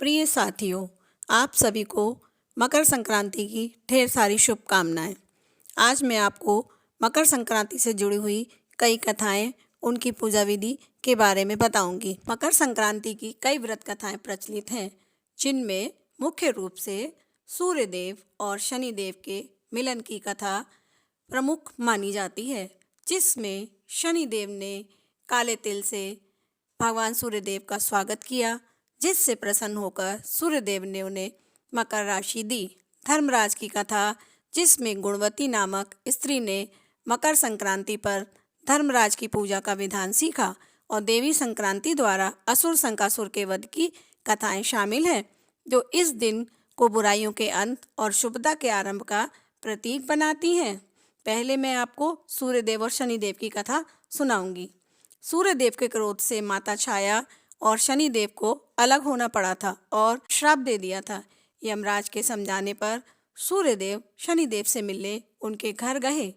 प्रिय साथियों, आप सभी को मकर संक्रांति की ढेर सारी शुभकामनाएं। आज मैं आपको मकर संक्रांति से जुड़ी हुई कई कथाएं, उनकी पूजा विधि के बारे में बताऊंगी। मकर संक्रांति की कई व्रत कथाएं प्रचलित हैं, जिनमें मुख्य रूप से सूर्यदेव और शनिदेव के मिलन की कथा प्रमुख मानी जाती है, जिसमें शनिदेव ने काले तिल से भगवान सूर्यदेव का स्वागत किया, जिससे प्रसन्न होकर सूर्यदेव ने उन्हें मकर राशि दी। धर्मराज की कथा, जिसमें गुणवती नामक स्त्री ने मकर संक्रांति पर धर्मराज की पूजा का विधान सीखा, और देवी संक्रांति द्वारा असुर शंकासुर के वध की कथाएं शामिल हैं, जो इस दिन को बुराइयों के अंत और शुभता के आरंभ का प्रतीक बनाती हैं। पहले मैं आपको सूर्यदेव और शनिदेव की कथा सुनाऊंगी। सूर्यदेव के क्रोध से माता छाया और शनिदेव को अलग होना पड़ा था और श्राप दे दिया था। यमराज के समझाने पर सूर्यदेव शनिदेव से मिलने उनके घर गए।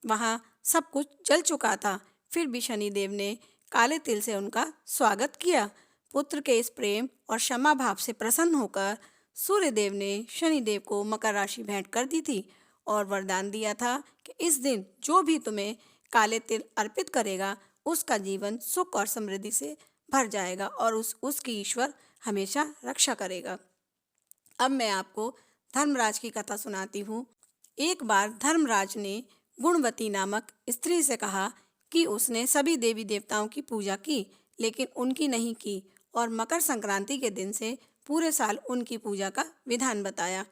वहाँ सब कुछ जल चुका था, फिर भी शनिदेव ने काले तिल से उनका स्वागत किया। पुत्र के इस प्रेम और क्षमा भाव से प्रसन्न होकर सूर्यदेव ने शनिदेव को मकर राशि भेंट कर दी थी और वरदान दिया था कि इस दिन जो भी तुम्हें काले तिल अर्पित करेगा, उसका जीवन सुख और समृद्धि से भर जाएगा और उसकी ईश्वर हमेशा रक्षा करेगा। अब मैं आपको धर्मराज की कथा सुनाती हूँ। एक बार धर्मराज ने गुणवती नामक स्त्री से कहा कि उसने सभी देवी देवताओं की पूजा की, लेकिन उनकी नहीं की, और मकर संक्रांति के दिन से पूरे साल उनकी पूजा का विधान बताया।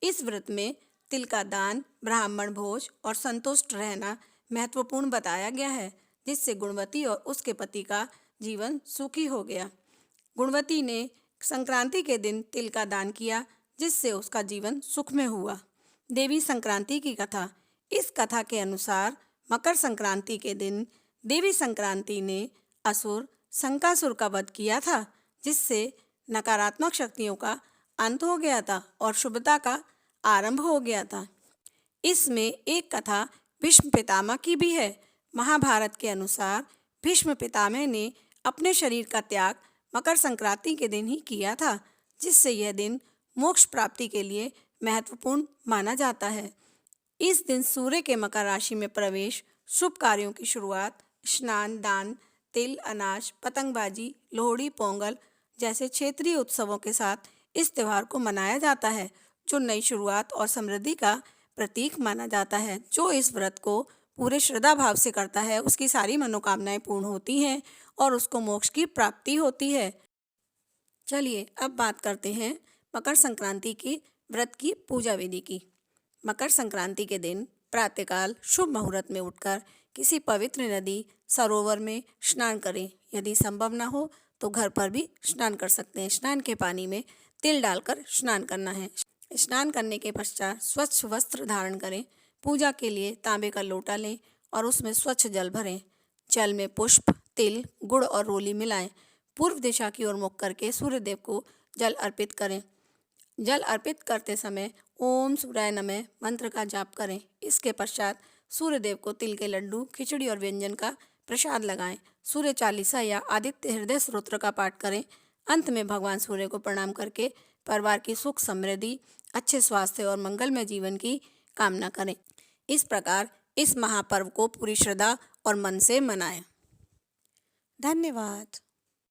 इस व्रत में तिल का दान, ब्राह्मण भोज और संतुष्ट रहना महत्वपूर्ण बताया गया है, जिससे गुणवती और उसके पति का जीवन सुखी हो गया। गुणवती ने संक्रांति के दिन तिल का दान किया, जिससे उसका जीवन सुखमय हुआ। देवी संक्रांति की कथा। इस कथा के अनुसार मकर संक्रांति के दिन देवी संक्रांति ने असुर शंकासुर का वध किया था, जिससे नकारात्मक शक्तियों का अंत हो गया था और शुभता का आरंभ हो गया था। इसमें एक कथा भीष्म पितामह की भी है। महाभारत के अनुसार भीष्म पितामह ने अपने शरीर का त्याग मकर संक्रांति के दिन ही किया था, जिससे यह दिन मोक्ष प्राप्ति के लिए महत्वपूर्ण माना जाता है। इस दिन सूर्य के मकर राशि में प्रवेश, शुभ कार्यों की शुरुआत, स्नान, दान, तिल, अनाज, पतंगबाजी, लोहड़ी, पोंगल जैसे क्षेत्रीय उत्सवों के साथ इस त्यौहार को मनाया जाता है, जो नई शुरुआत और समृद्धि का प्रतीक माना जाता है। जो इस व्रत को पूरे श्रद्धा भाव से करता है, उसकी सारी मनोकामनाएं पूर्ण होती हैं और उसको मोक्ष की प्राप्ति होती है। चलिए अब बात करते हैं मकर संक्रांति की व्रत की पूजा विधि की। मकर संक्रांति के दिन प्रातःकाल शुभ मुहूर्त में उठकर किसी पवित्र नदी, सरोवर में स्नान करें। यदि संभव ना हो तो घर पर भी स्नान कर सकते हैं। स्नान के पानी में तिल डालकर स्नान करना है। स्नान करने के पश्चात स्वच्छ वस्त्र धारण करें। पूजा के लिए तांबे का लोटा लें और उसमें स्वच्छ जल भरें। जल में पुष्प, तिल, गुड़ और रोली मिलाएं। पूर्व दिशा की ओर मुख करके सूर्यदेव को जल अर्पित करें। जल अर्पित करते समय ओम सूर्याय नमः मंत्र का जाप करें। इसके पश्चात सूर्यदेव को तिल के लड्डू, खिचड़ी और व्यंजन का प्रसाद लगाएं। सूर्य चालीसा या आदित्य हृदय स्तोत्र का पाठ करें। अंत में भगवान सूर्य को प्रणाम करके परिवार की सुख समृद्धि, अच्छे स्वास्थ्य और मंगलमय जीवन की कामना करें। इस प्रकार इस महापर्व को पूरी श्रद्धा और मन से मनाएं। धन्यवाद।